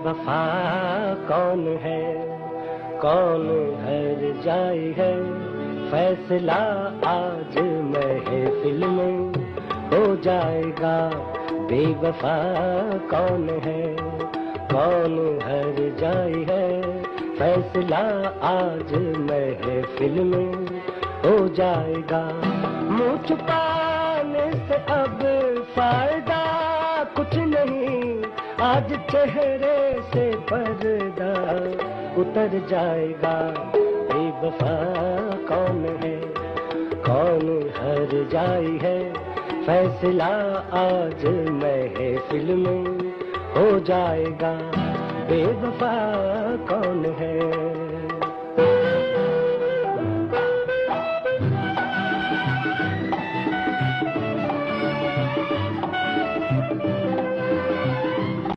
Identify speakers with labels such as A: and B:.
A: बेवफा कौन है, कौन हर जाई है, फैसला आज महफिल में हो जाएगा। बेवफा कौन है, कौन हर जाई है, फैसला आज महफिल में हो जाएगा। मुँह छुपाने से अब फायदा कुछ नहीं, आज चेहरे से पर्दा उतर जाएगा। बेवफा कौन है, कौन हर जाई है, फैसला आज महफिल में हो जाएगा। बेवफा कौन है।